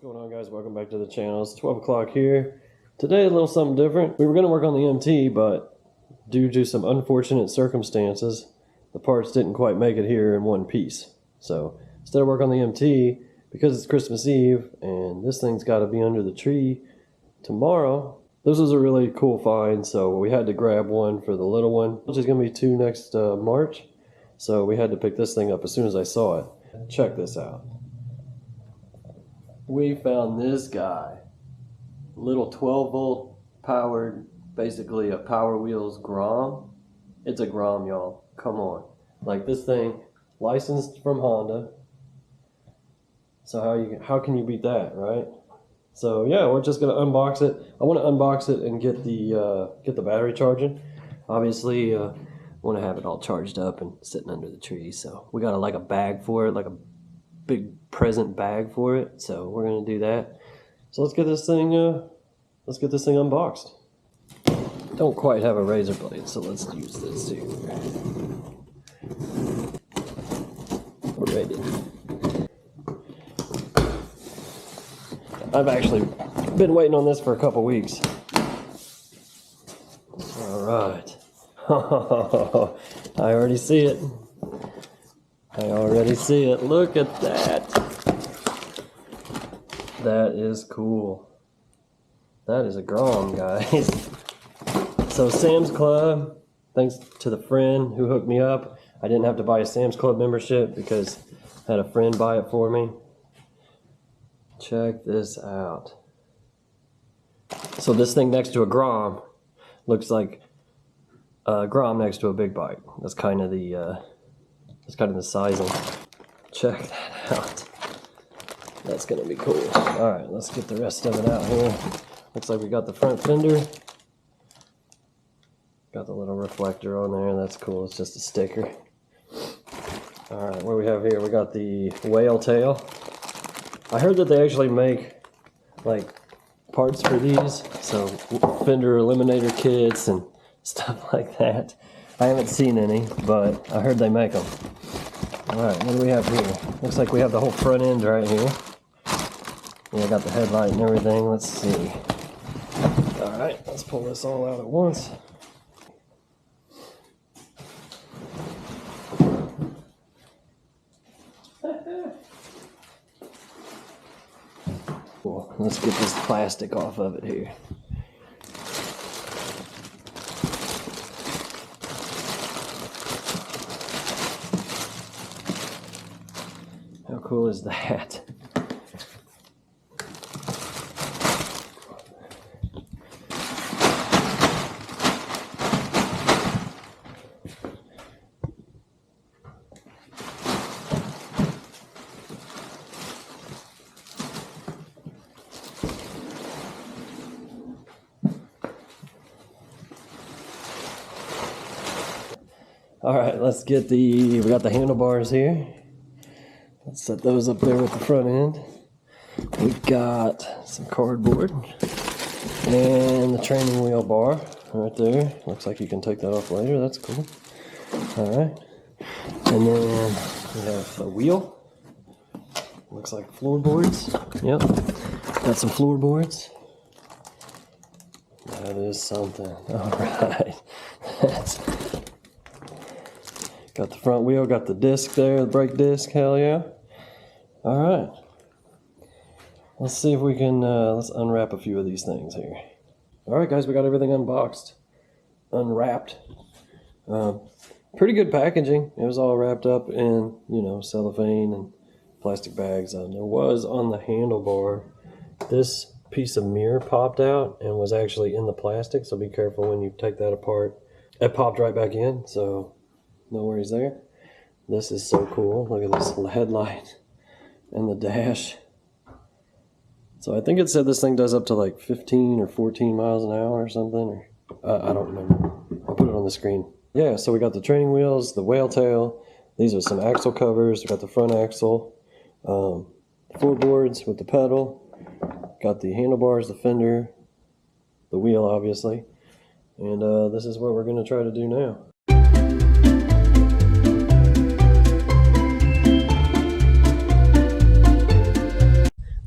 going on, guys? Welcome back to the channel. It's 12 o'clock here. Today a little something different. We were going to work on the MT, but due to some unfortunate circumstances, the parts didn't quite make it here in one piece. So instead of work on the MT, because it's Christmas Eve and this thing's got to be under the tree tomorrow, this was a really cool find, so we had to grab one for the little one, which is going to be 2 next March. So we had to pick this thing up as soon as I saw it. Check this out. We found this guy. Little 12 volt powered, basically a powerwheels Grom. It's a Grom, y'all. Come on. Like, this thing, licensed from Honda. So how can you beat that, right? So yeah, we're just gonna unbox it. I want to unbox it and get the battery charging. Obviously, I want to have it all charged up and sitting under the tree. So we got like a bag for it, like a big present bag for it. So we're gonna do that. So let's get this thing unboxed. Don't quite have a razor blade, so let's use this here. We're ready. I've actually been waiting on this for a couple weeks. All right. I already see it. I already see it. Look at that. That is cool. That is a Grom, guys. So Sam's Club, thanks to the friend who hooked me up. I didn't have to buy a Sam's Club membership because I had a friend buy it for me. Check this out. So this thing next to a Grom looks like a Grom next to a big bike. That's kind of the sizing. Check that out. That's gonna be cool. All right, let's get the rest of it out here. Looks like we got the front fender. Got the little reflector on there. That's cool. It's just a sticker. All right, what do we have here? We got the whale tail. I heard that they actually make like parts for these, so fender eliminator kits and stuff like that. I haven't seen any, but I heard they make them. Alright, what do we have here? Looks like we have the whole front end right here. Yeah, I got the headlight and everything. Let's see. Alright, let's pull this all out at once. Cool. Let's get this plastic off of it here. How cool is that? All right, let's get we got the handlebars here. Let's set those up there with the front end. We've got some cardboard and the training wheel bar right there. Looks like you can take that off later. That's cool. All right. And then we have the wheel. Looks like floorboards. Yep. Got some floorboards. That is something. All right. Got the front wheel, got the disc there, the brake disc, hell yeah. All right. Let's see if we can, let's unwrap a few of these things here. All right, guys, we got everything unwrapped. Pretty good packaging. It was all wrapped up in, cellophane and plastic bags. There was on the handlebar, this piece of mirror popped out and was actually in the plastic, so be careful when you take that apart. It popped right back in, so no worries there. This is so cool. Look at this headlight and the dash. So I think it said this thing does up to like 15 or 14 miles an hour or something. Or I don't remember. I'll put it on the screen. Yeah, so we got the training wheels, the whale tail. These are some axle covers. We got the front axle, floorboards with the pedal. Got the handlebars, the fender, the wheel, obviously. And this is what we're going to try to do now.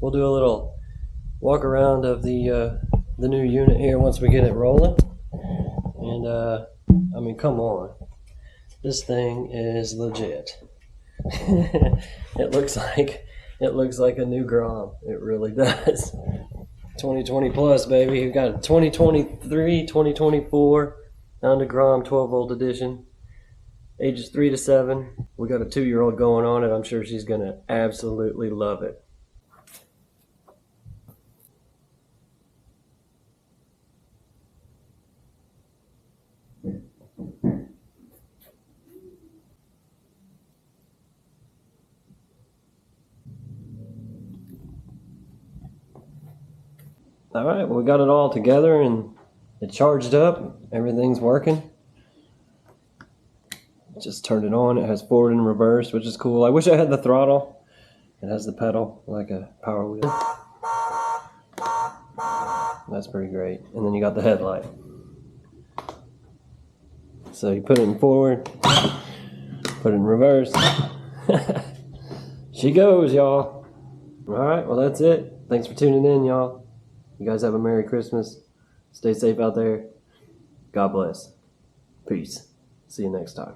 We'll do a little walk around of the new unit here once we get it rolling. And I mean, come on, this thing is legit. It looks like a new Grom. It really does. 2020 plus, baby. We've got a 2023, 2024 Honda Grom 12-volt edition. Ages 3 to 7. We got a 2-year-old going on it. I'm sure she's gonna absolutely love it. All right, well, we got it all together and it charged up. Everything's working. Just turned it on. It has forward and reverse, which is cool. I wish I had the throttle. It has the pedal like a power wheel. That's pretty great. And then you got the headlight. So you put it in forward, put it in reverse. She goes, y'all. All right, well, that's it. Thanks for tuning in, y'all. You guys have a Merry Christmas. Stay safe out there. God bless. Peace. See you next time.